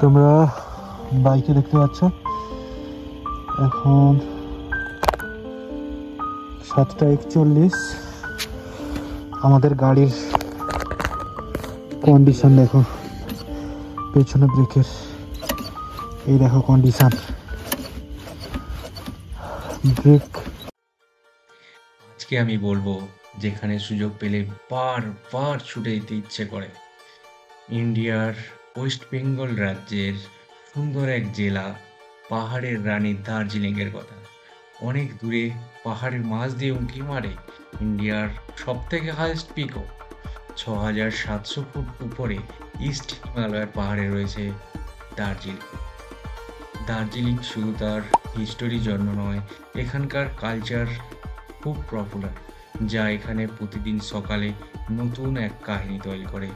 তোমরা বাইকে দেখতে পাচ্ছ এখন 7:41। আমাদের গাড়ির কন্ডিশন দেখো, পেছনে ব্রেকের এই দেখো কন্ডিশন, ব্রেক। আজকে আমি বলবো যেখানে সুযোগ পেলে বারবার ছুটে যেতে ইচ্ছে করে, ইন্ডিয়ার ওয়েস্ট বেঙ্গল রাজ্যের সুন্দর এক জেলা পাহাড়ের রানী দার্জিলিংয়ের কথা। অনেক দূরে পাহাড়ের মাঝ দিয়ে উঁকি মারে ইন্ডিয়ার সব থেকে হাইয়েস্ট পিকও। 6,700 ফুট উপরে ইস্ট হিমালয়ের পাহাড়ে রয়েছে দার্জিলিং। দার্জিলিং শুধু তার হিস্টোরির জন্য নয়, এখানকার কালচার খুব পপুলার, যা এখানে প্রতিদিন সকালে নতুন এক কাহিনী তৈরি করে।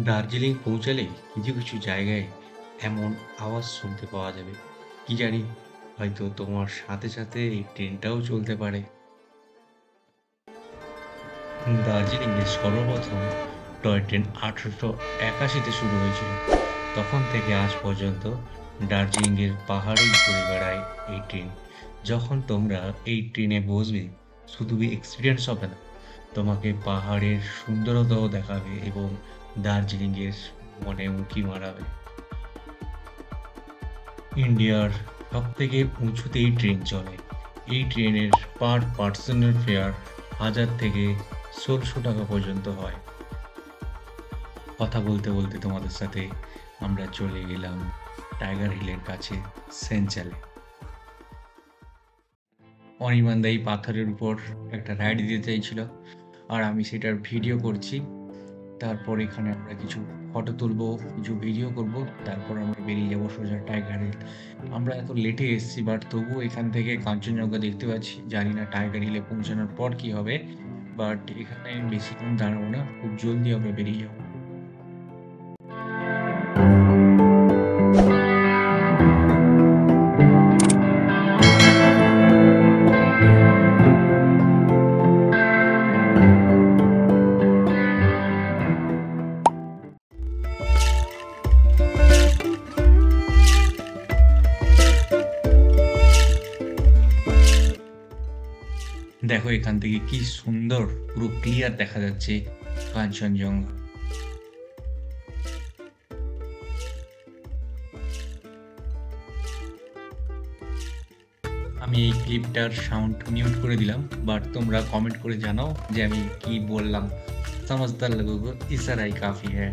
দার্জিলিং পৌঁছালে কিছু কিছু জায়গায় এমন আওয়াজ শুনতে পাওয়া যাবে, কি জানি হয়তো তোমার সাথে সাথে এই ট্রেনটাও চলতে পারে। দার্জিলিংয়ে সর্বপ্রথম টয় ট্রেন 1881-তে শুরু হয়েছিল। তখন থেকে আজ পর্যন্ত দার্জিলিংয়ের পাহাড়েই ঘুরে বেড়ায় এই ট্রেন। যখন তোমরা এই ট্রেনে বসবে, শুধু এক্সপিরিয়েন্স হবে না, তোমাকে পাহাড়ের সুন্দরতাও দেখাবে এবং দার্জিলিংয়ের মনে উঁকি মারাবে। ইন্ডিয়ার সব থেকে উঁচুতে এই ট্রেন চলে। এই ট্রেনের পার পার্সনের ফেয়ার 1000 থেকে 1600 টাকা পর্যন্ত হয়। কথা বলতে বলতে তোমাদের সাথে আমরা চলে গেলাম টাইগার হিলের কাছে সেঞ্চালে। অনির্বাণ এই পাথরের উপর একটা রাইড দিতে চাইছিল, আর আমি সেটার ভিডিও করছি। তারপর এখানে আমরা কিছু ফটো তুলবো, কিছু ভিডিও করব, তারপর আমরা বেরিয়ে যাবো সোজা টাইগার হিল। আমরা এত লেটে এসেছি, বাট তবুও এখান থেকে কাঞ্চনজঙ্ঘা দেখতে পাচ্ছি। জানি না টাইগার হিলে পৌঁছানোর পর কি হবে, বাট এখানে বেশিক্ষণ দাঁড়াবো না, খুব জলদি আমরা বেরিয়ে যাবো। দেখো এখান থেকে কি সুন্দর পুরো ক্লিয়ার দেখা যাচ্ছে কাঞ্চনজঙ্ঘা। আমি এই ক্লিপটার সাউন্ড মিউট করে দিলাম, বাট তোমরা কমেন্ট করে জানাও যে আমি কি বললাম। समझदार लोगों को इशारा ही काफी है।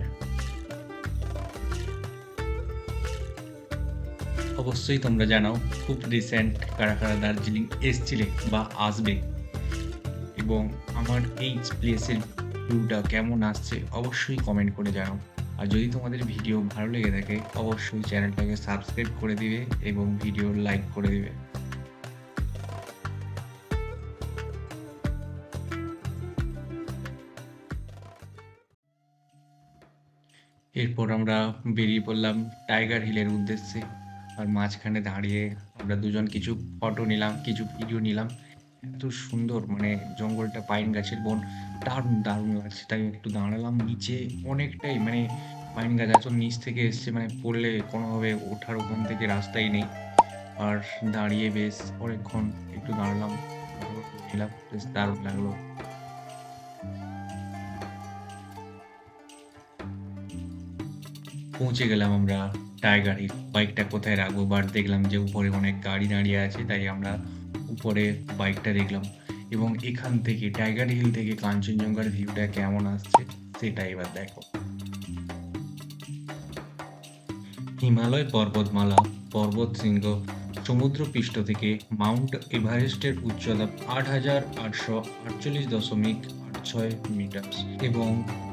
অবশ্যই তোমরা জানাও খুব রিসেন্ট কারা কারা দার্জিলিং এসছিলে বা আসবে, এবং আমার এই প্লেসের ভিউটা কেমন আসছে অবশ্যই কমেন্ট করে জানাও। আর যদি তোমাদের ভিডিও ভালো লেগে থাকে অবশ্যই চ্যানেলটাকে সাবস্ক্রাইব করে দিবে এবং ভিডিও লাইক করে দিবে। এরপর আমরা বেরিয়ে পড়লাম টাইগার হিলের উদ্দেশ্যে। আর মাঝখানে দাঁড়িয়ে আমরা দুজন কিছু ফটো নিলাম, কিছু ভিডিও নিলাম। এত সুন্দর, মানে জঙ্গলটা, পাইন গাছের বন, দারুণ দারুণ লাগছে। তাই একটু দাঁড়ালাম নিচে, অনেকটাই মানে পাইন গাছ এত নিচ থেকে এসছে, মানে পড়লে কোনোভাবে ওঠার ওখান থেকে রাস্তাই নেই। আর দাঁড়িয়ে বেশ অনেকক্ষণ একটু দাঁড়ালাম, নিলাম, বেশ দারুণ লাগলো। পৌঁছে গেলাম আমরা টাইগার হিল। বাইকটা কোথায় রাখবো, বাট দেখলাম যে উপরে অনেক গাড়ি দাঁড়িয়ে আছে, তাই আমরা উপরে বাইকটা দেখলাম। এবং এখান থেকে টাইগার হিল থেকে কাঞ্চনজঙ্ঘার ভিউটা কেমন আসছে সেটা এবার দেখো। হিমালয় পর্বতমালা, পর্বত শৃঙ্গ, সমুদ্রপৃষ্ঠ থেকে মাউন্ট এভারেস্টের উচ্চতা 8,848.86 মিটার এবং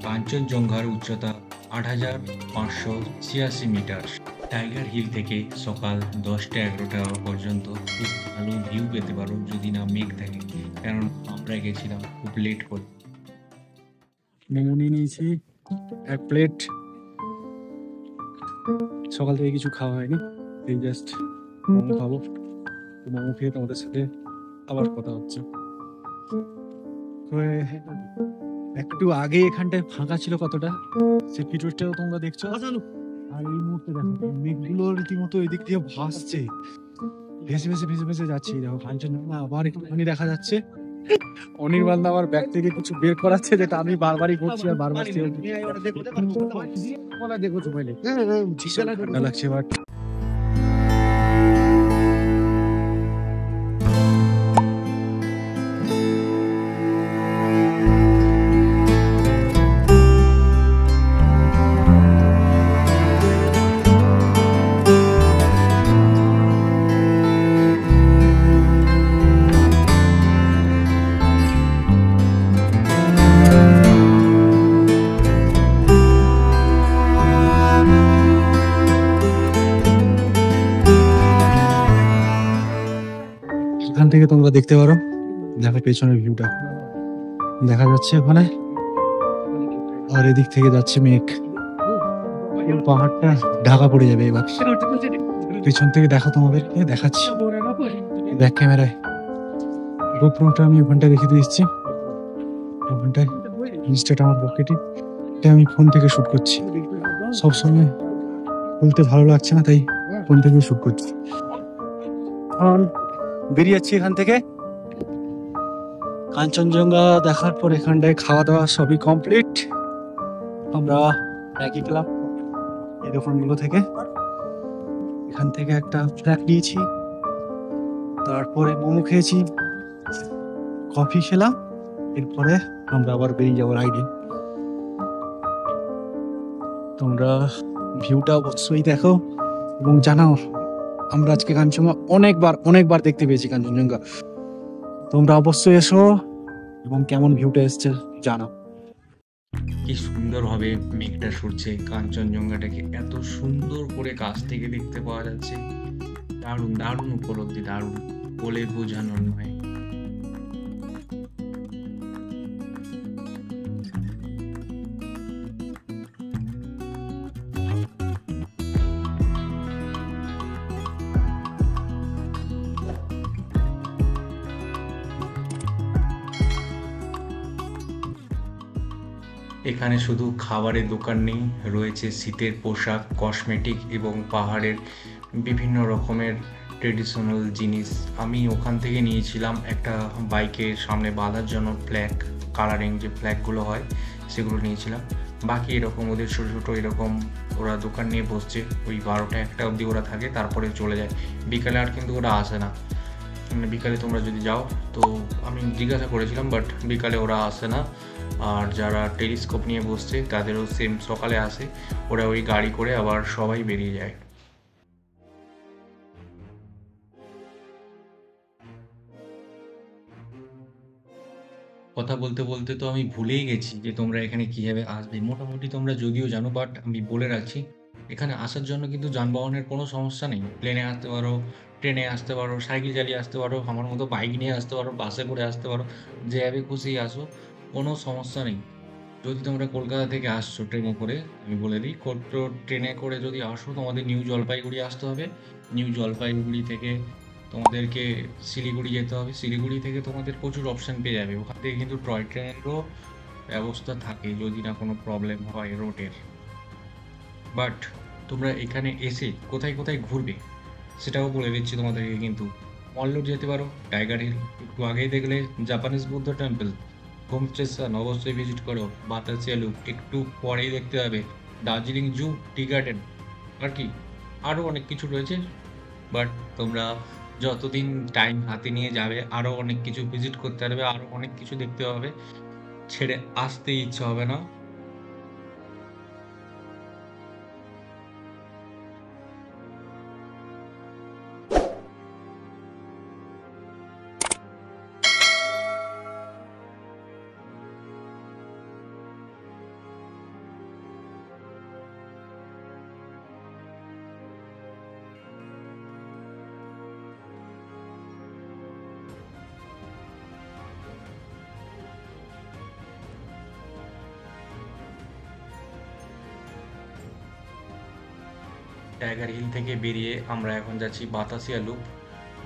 কাঞ্চনজঙ্ঘার উচ্চতা 8,586 মিটার। টাইগার হিল থেকে সকাল 10টা-11টা পর্যন্ত খুব ভালো ভিউ পেতে পারো যদি না মেঘ থাকে, কারণ আমরা গেছিলাম খুব লেট করে। মোমো নিয়ে নিয়েছি 1 প্লেট। সকাল থেকে কিছু খাওয়া হয়নি, এই জাস্ট মোমো খাবো, মোমো খেয়ে তোমাদের সাথে আবার কথা হচ্ছে। একটু আগে এখানটায় ফাঁকা ছিল কতটা, সে ভিডিওটাও তোমরা দেখছো। আর এই মুহূর্তে দেখো মেঘগুলো রীতিমতো এদিক দিয়ে ভাসছে, ভেসে ভেসে ভেসে ভেসে যাচ্ছে। দেখো কাঞ্চনজঙ্ঘা আবার একটুখানি দেখা যাচ্ছে। অনির্বাণ দা আমার ব্যাগ থেকে কিছু বের করাচ্ছে, যেটা আমি বারবারই করছি আর বারবার ঠান্ডা লাগছে। বাট এখান থেকে তোমরা দেখতে পারো, দেখো পেছনের ভিউটা দেখা যাচ্ছে ওখানে, আর এদিক থেকে যাচ্ছে মেঘ। এই পাহাড়টা ঢাকা পড়ে যাবে এবার। পেছন থেকে দেখো, তোমাদেরকে দেখাচ্ছি ব্যাক ক্যামেরায়। গোপ্রোটা আমি ওখানটায় রেখে দিয়েছি, ওখানটায় ইনস্টাটা আমার পকেটে, এটা আমি ফোন থেকে শুট করছি। সবসময় বলতে ভালো লাগছে না, তাই ফোন থেকে শুট করছি। এখন বেরিয়ে যাচ্ছি এখান থেকে। কাঞ্চনজঙ্ঘা দেখার পর এখানটায় খাওয়া দাওয়া সবই কমপ্লিট। আমরা ম্যাগি খেলাম এই দোকানগুলো থেকে, এখান থেকে একটা ফ্ল্যাট নিয়েছি, তারপরে মোমো খেয়েছি, কফি খেলাম, এরপরে আমরা আবার বেরিয়ে যাবো রাইডে। তোমরা ভিউটা অবশ্যই দেখো এবং জানাও। আমরা আজকে কাঞ্চনজঙ্ঘা অনেকবার দেখতে পেয়েছি কাঞ্চনজঙ্ঘা। তোমরা অবশ্যই এসো এবং কেমন ভিউটা এসছে জানাও। কি সুন্দরভাবে মেঘটা সরছে, কাঞ্চনজঙ্ঘাটাকে এত সুন্দর করে কাছ থেকে দেখতে পাওয়া যাচ্ছে। দারুণ দারুণ উপলব্ধি, দারুণ, বলে বোঝানোর নয়। এখানে শুধু খাবারের দোকান নেই, রয়েছে শীতের পোশাক, কসমেটিক এবং পাহাড়ের বিভিন্ন রকমের ট্রেডিশনাল জিনিস। আমি ওখান থেকে নিয়েছিলাম একটা বাইকের সামনে বাঁধার জন্য ফ্ল্যাগ, কালারিং যে ফ্ল্যাগগুলো হয় সেগুলো নিয়েছিলাম। বাকি এরকম ওদের ছোটো ছোটো এরকম ওরা দোকান নিয়ে বসছে, ওই 12টা 1টা অবধি ওরা থাকে, তারপরে চলে যায়। বিকালে আর কিন্তু ওরা আসে না। বিকালে তোমরা যদি যাও, তো আমি জিজ্ঞাসা করেছিলাম, বাট বিকালে ওরা আসে না। আর যারা টেলিস্কোপ নিয়ে বসছে তাদেরও সেম সকালে আসে, ওরা ওই গাড়ি করে আবার সবাই বেরিয়ে যায়। কথা বলতে বলতে তো আমি ভুলেই গেছি যে তোমরা এখানে কীভাবে আসবে। মোটামুটি তোমরা যদিও জানো, বাট আমি বলে রাখছি, এখানে আসার জন্য কিন্তু যানবাহনের কোনো সমস্যা নেই। প্লেনে আসতে পারো, ট্রেনে আসতে পারো, সাইকেল চালিয়ে আসতে পারো, আমার মতো বাইক নিয়ে আসতে পারো, বাসে করে আসতে পারো, যেভাবে খুশি আসো, কোনো সমস্যা নেই। যদি তোমরা কলকাতা থেকে আসছো ট্রেনে করে, আমি বলে দিই, ট্রেনে করে যদি আসো তোমাদের নিউ জলপাইগুড়ি আসতে হবে। নিউ জলপাইগুড়ি থেকে তোমাদেরকে শিলিগুড়ি যেতে হবে। শিলিগুড়ি থেকে তোমাদের প্রচুর অপশান পেয়ে যাবে, ওখান থেকে কিন্তু টয় ট্রেনেরও ব্যবস্থা থাকে যদি না কোনো প্রবলেম হয় রোডের। বাট তোমরা এখানে এসে কোথায় কোথায় ঘুরবে সেটাও বলে দিচ্ছি তোমাদেরকে। কিন্তু মল রোড যেতে পারো, টাইগার হিল, একটু আগেই দেখলে Japanese Buddha temple, home station অবশ্যই ভিজিট করো, বাতাসিয়া লুপ, একটু পরেই দেখতে পাবে দার্জিলিং জু, টি গার্ডেন, আর কি আরও অনেক কিছু রয়েছে। বাট তোমরা যতদিন টাইম হাতে নিয়ে যাবে আরও অনেক কিছু ভিজিট করতে পারবে, আরও অনেক কিছু দেখতে পাবে, ছেড়ে আসতেই ইচ্ছা হবে না। টাইগার হিল থেকে বেরিয়ে আমরা এখন যাচ্ছি বাতাসিয়া লুপ।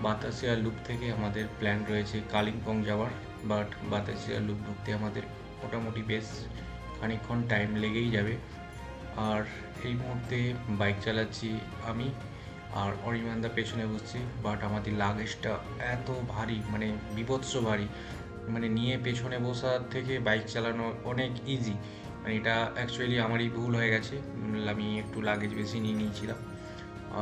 বাতাসিয়া লুপ থেকে আমাদের প্ল্যান রয়েছে কালিম্পং যাওয়ার, বাট বাতাসিয়া লুপ ঢুকতে আমাদের মোটামুটি বেশ খানিকক্ষণ টাইম লেগেই যাবে। আর এই মুহূর্তে বাইক চালাচ্ছি আমি, আর অরিমানদা পেছনে বসছি। বাট আমাদের লাগেজটা এত ভারী, মানে বীভৎস ভারী, মানে নিয়ে পেছনে বসার থেকে বাইক চালানো অনেক ইজি। মানে এটা অ্যাকচুয়ালি আমারই ভুল হয়ে গেছে, আমি একটু লাগেজ বেশি নিয়ে নিয়েছিলাম।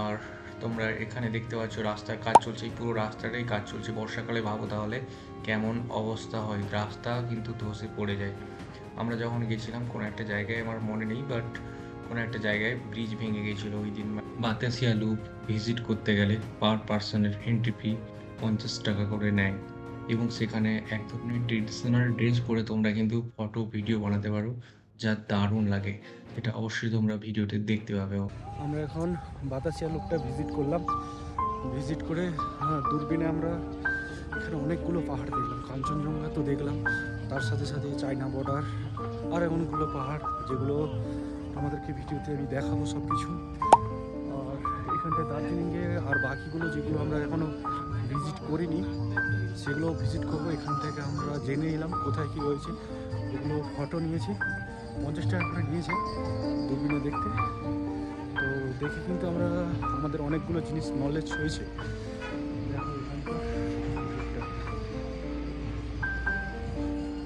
আর তোমরা এখানে দেখতে পাচ্ছ রাস্তার কাজ চলছে, এই পুরো রাস্তাটাই কাজ চলছে। বর্ষাকালে ভাবো তাহলে কেমন অবস্থা হয়, রাস্তা কিন্তু ধসে পড়ে যায়। আমরা যখন গেছিলাম কোনো একটা জায়গায়, আমার মনে নেই, বাট কোনো একটা জায়গায় ব্রিজ ভেঙে গেছিলো ওই দিন। বাতাসিয়া লুপ ভিজিট করতে গেলে পার পার্সনের এন্ট্রি ফি 50 টাকা করে নেয়, এবং সেখানে এক ধরনের ট্রেডিশনাল ড্রেস পরে তোমরা কিন্তু ফটো ভিডিও বানাতে পারো, যা দারুণ লাগে। এটা অবশ্যই তোমরা ভিডিওতে দেখতে পাবে। আমরা এখন বাতাসিয়া লুপটা ভিজিট করলাম। ভিজিট করে দূরবীনে আমরা এখানে অনেকগুলো পাহাড় দেখলাম। কাঞ্চনজঙ্ঘা তো দেখলাম, তার সাথে সাথে চায়না বর্ডার আর অনেকগুলো পাহাড়, যেগুলো আমাদেরকে ভিডিওতে আমি দেখাবো সব কিছু। আর এখানটায় দার্জিলিংয়ে আর বাকিগুলো যেগুলো আমরা এখনও ভিজিট করিনি সেগুলো ভিজিট করবো। এখান থেকে আমরা জেনে এলাম কোথায় কী রয়েছে, ওগুলো ফটো নিয়েছি। 50 টাকা করে নিয়েছে দূরবীনে দেখতে। তো দেখে কিন্তু আমরা আমাদের অনেকগুলো জিনিস নলেজ হয়েছে। দেখো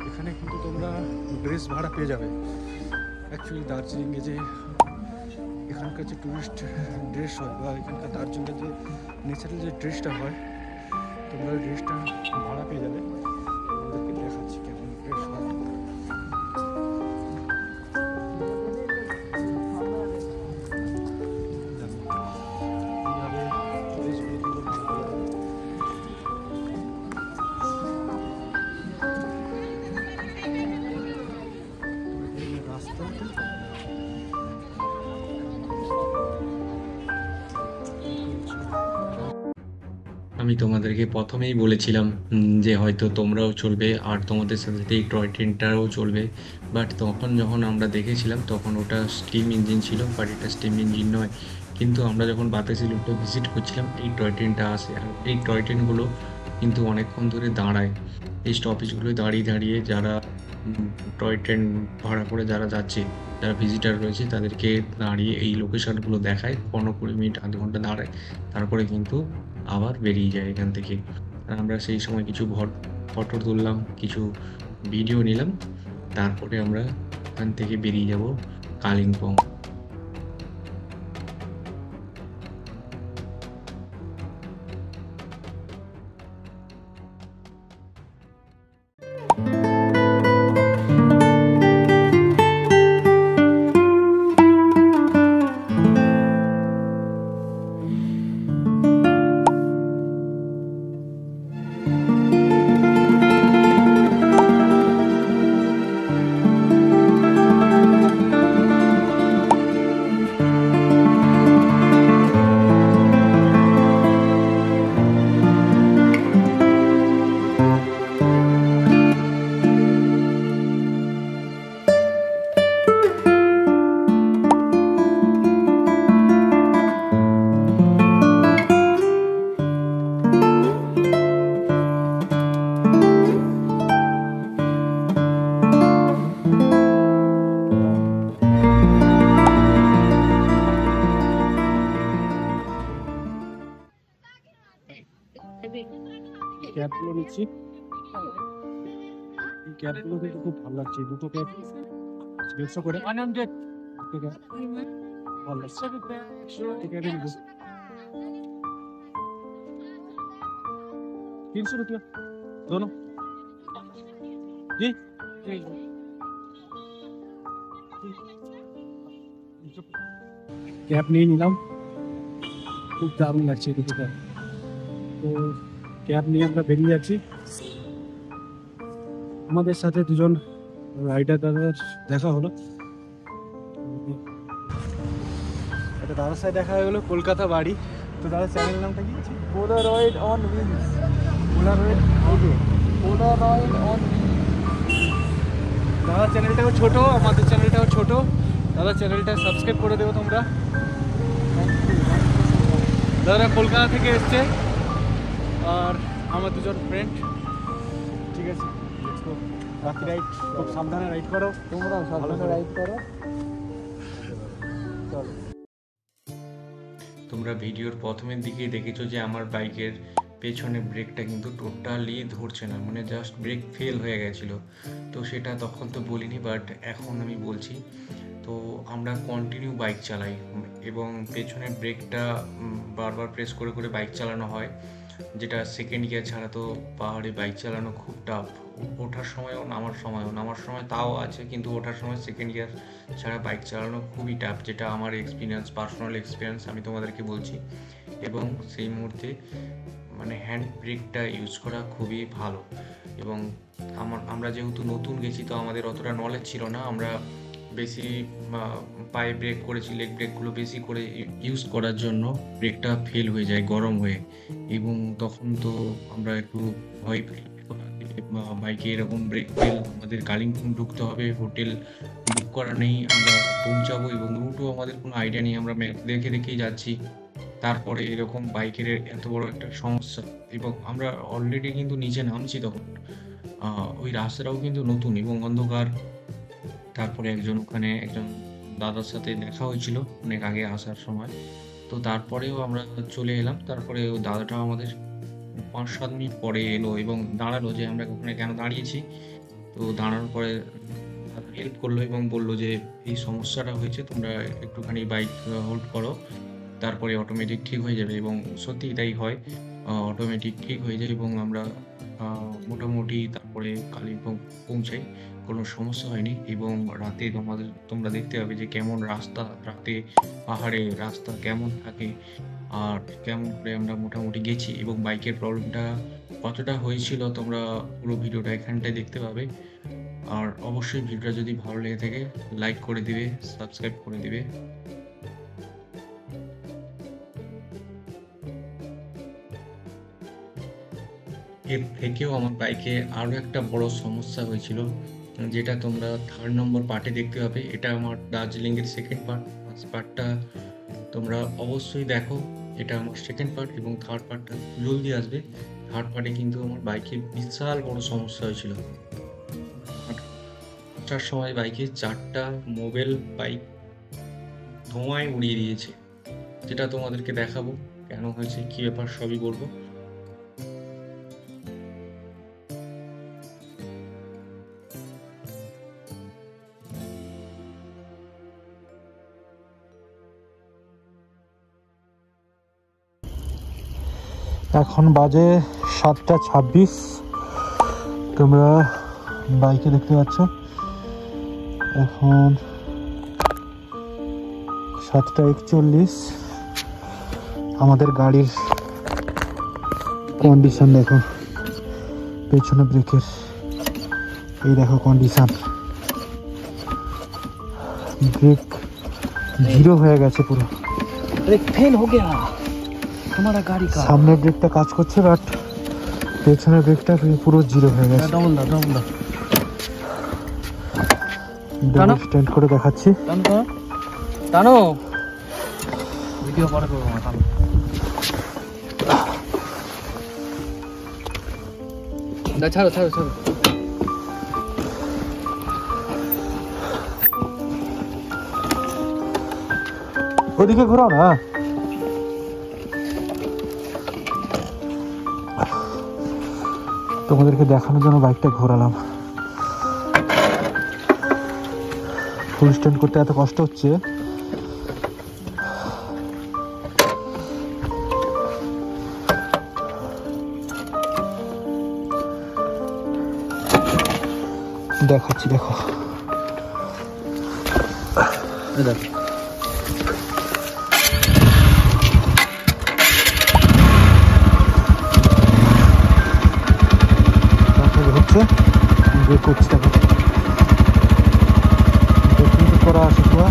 এখানে কিন্তু তোমরা ড্রেস ভাড়া পেয়ে যাবে। অ্যাকচুয়ালি দার্জিলিংয়ে যে এখানকার যে টুরিস্ট ড্রেস হয়, বা এখানকার দার্জিলিংয়ের যে ন্যাচারাল যে ড্রেসটা হয়, তোমরা ওই ড্রেসটা ভাড়া পেয়ে যাবে। ওদেরকে দেখাচ্ছি কেমন ড্রেস হয়। আমি তোমাদেরকে প্রথমেই বলেছিলাম যে হয়তো তোমরাও চলবে আর তোমাদের সাথে সাথে এই টয় ট্রেনটাও চলবে। বাট তখন যখন আমরা দেখেছিলাম তখন ওটা স্টিম ইঞ্জিন ছিল, বাট এটা স্টিম ইঞ্জিন নয়। কিন্তু আমরা যখন বাতাসি লুপটা ভিজিট করছিলাম এই টয় ট্রেনটা আসে, আর এই টয় ট্রেনগুলো কিন্তু অনেকক্ষণ ধরে দাঁড়ায়। এই স্টপেজগুলো দাঁড়িয়ে দাঁড়িয়ে যারা টয় ট্রেন ভাড়া করে যারা যাচ্ছে, যারা ভিজিটার রয়েছে, তাদেরকে দাঁড়িয়ে এই লোকেশনগুলো দেখায়, 15-20 মিনিট আধ ঘন্টা দাঁড়ায়, তারপরে কিন্তু আবার বেরিয়ে যায় এখান থেকে। আর আমরা সেই সময় কিছু ফটো তুললাম, কিছু ভিডিও নিলাম, তারপরে আমরা এখান থেকে বেরিয়ে যাব কালিম্পং। ক্যাবগুলো নিচ্ছি, এই ক্যাবগুলো কিন্তু খুব ভালো লাগছে। দুটো ক্যাব 150 করে, 100 ভালো লাগছে। ক্যাবে 300 रुपया दोनों जी। ক্যাব নিয়ে নিলাম, খুব দারুণ লাগছে দুটো ক্যাব। তো ক্যাব নিয়ে আমরা বেরিয়ে যাচ্ছি। আমাদের সাথে দুজন রাইডার দাদার দেখা হলো। একটা দাদার সাথে দেখা হয়ে গেলো, কলকাতা বাড়ি। তো দাদার চ্যানেলের নামটা কি? Polaroid on wheels. Polaroid audio. Polaroid on দাদার চ্যানেলটাও ছোটো, আমাদের চ্যানেলটাও ছোটো। দাদার চ্যানেলটা সাবস্ক্রাইব করে দেবো তোমরা। Thank you. দাদা কলকাতা থেকে এসছে আর আমার দুজন ফ্রেন্ড। ঠিক আছে, লেটস গো। বাকি রাইড খুব সাবধানে রাইড করো, তোমরা সাবধানে রাইড করো। চলো। তোমরা ভিডিওর প্রথমের দিকে দেখেছো যে আমার বাইকের পেছনে ব্রেকটা কিন্তু টোটালি ধরছে না, মানে জাস্ট ব্রেক ফেল হয়ে গেছিলো। তো সেটা তখন তো বলিনি, বাট এখন আমি বলছি। তো আমরা কন্টিনিউ বাইক চালাই এবং পেছনে ব্রেকটা বারবার প্রেস করে করে বাইক চালানো হয়, যেটা সেকেন্ড গিয়ার ছাড়া তো পাহাড়ে বাইক চালানো খুব টাফ। ওঠার সময়ও নামার সময় তাও আছে, কিন্তু ওঠার সময় সেকেন্ড গিয়ার ছাড়া বাইক চালানো খুবই টাফ, যেটা আমার এক্সপিরিয়েন্স, পার্সোনাল এক্সপিরিয়েন্স আমি তোমাদেরকে বলছি। এবং সেই মুহূর্তে মানে হ্যান্ড ব্রেকটা ইউজ করা খুবই ভালো। এবং আমরা যেহেতু নতুন গেছি, তো আমাদের অতটা নলেজ ছিল না। আমরা বেশি পায়ে ব্রেক করেছি, লেগ ব্রেকগুলো বেশি করে ইউজ করার জন্য ব্রেকটা ফেল হয়ে যায় গরম হয়ে। এবং তখন তো আমরা একটু ভয় পেয়ে বাইকে এরকম ব্রেক ফেল, আমাদের কালিম্পং ঢুকতে হবে, হোটেল বুক করা নেই, আমরা পৌঁছাবো এবং রুটও আমাদের কোনো আইডিয়া নেই, আমরা ম্যাপ দেখেই যাচ্ছি। তারপরে এরকম বাইকের এত বড় একটা সমস্যা, এবং আমরা অলরেডি কিন্তু নিচে নামছি তখন, ওই রাস্তাটাও কিন্তু নতুন এবং অন্ধকার। তারপরে ওখানে একজন দাদার সাথে দেখা হয়েছিল অনেক আগে আসার সময়, তো তারপরেও আমরা চলে এলাম। তারপরে ওই দাদাটা আমাদের 5-7 মিনিট পরে এলো এবং দাঁড়ালো যে আমরা ওখানে কেন দাঁড়িয়েছি। তো দাঁড়ানোর পরে হেল্প করলো এবং বললো যে এই সমস্যাটা হয়েছে, তোমরা একটুখানি বাইক হোল্ড করো, তারপরে অটোমেটিক ঠিক হয়ে যাবে। এবং সত্যি তাই হয়, অটোমেটিক ঠিক হয়ে যায় এবং আমরা মোটামুটি তারপরে কালিম্পং পৌঁছাই, কোনো সমস্যা হয়নি। এবং রাতে তোমরা দেখতে পাবে যে কেমন রাস্তা, রাতে পাহাড়ে রাস্তা কেমন থাকে আর কেমন করে আমরা মোটামুটি গেছি এবং বাইকের প্রবলেমটা কতটা হয়েছিল তোমরা পুরো ভিডিওটা এখানটায় দেখতে পাবে। আর অবশ্যই ভিডিওটা যদি ভালো লেগে থাকে লাইক করে দিবে, সাবস্ক্রাইব করে দিবে। এর থেকেও আমার বাইকে আরও একটা বড় সমস্যা হয়েছিল, যেটা তোমরা 3 নম্বর পার্টে দেখতে পাবে। এটা আমার দার্জিলিংয়ের সেকেন্ড পার্ট। ফার্স্ট পার্টটা তোমরা অবশ্যই দেখো, এটা আমার সেকেন্ড পার্ট, এবং থার্ড পার্টটা জলদি আসবে। থার্ড পার্টে কিন্তু আমার বাইকে বিশাল বড় সমস্যা হয়েছিল। ওঠার সময় বাইকে 4টা মোবাইল বাইক ধোঁয়ায় উড়িয়ে দিয়েছে, যেটা তোমাদেরকে দেখাবো কেন হয়েছে, কী ব্যাপার সবই বলবো। এখন বাজে 7:26, তোমরা বাইকে দেখতে পাচ্ছ। এখন 7:41। আমাদের গাড়ির কন্ডিশন দেখো, পেছনে ব্রেকের এই দেখো কন্ডিশন, ব্রেক জিরো হয়ে গেছে পুরো, ब्रेक फेल हो गया हमारा गाड़ी का। সামনের ব্রেকটা কাজ করছে বাট পেছনের ব্রেকটা পুরো জিরো হয়ে গেছে। डबल ডাবল স্ট্যান্ড করে দেখাচ্ছি। টানো ভিডিও পরে করবো না, টানো। ছাড়ো ছাড়ো ছাড়ো। ওদিকে ঘোরাও না। তোমাদেরকে দেখানোর জন্য বাইকটা ঘোরালাম। ফুল স্ট্যান্ড করতে এত কষ্ট হচ্ছে। দেখাচ্ছি দেখো, হচ্ছে ব্রেক করছি, দেখো করা আছে পুরো,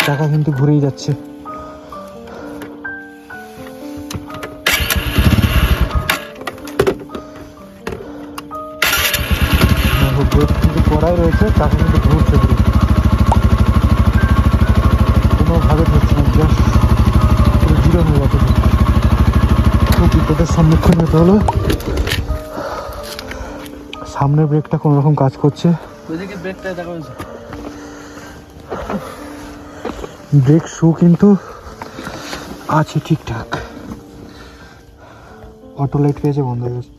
চাকা কিন্তু ঘুরেই যাচ্ছে। ব্রেক কিন্তু করাই রয়েছে, চাকা কিন্তু ঘুরছে পুরো, কোনোভাবে বিপদের সম্মুখীন হতে হলো। সামনের ব্রেকটা কোনো রকম কাজ করছে, ওইদিকে ব্রেকটা দেখা হয়েছে। ব্রেক শু কিন্তু আছে ঠিকঠাক। অটো লাইট পেয়েছে, বন্ধ হয়ে গেছে।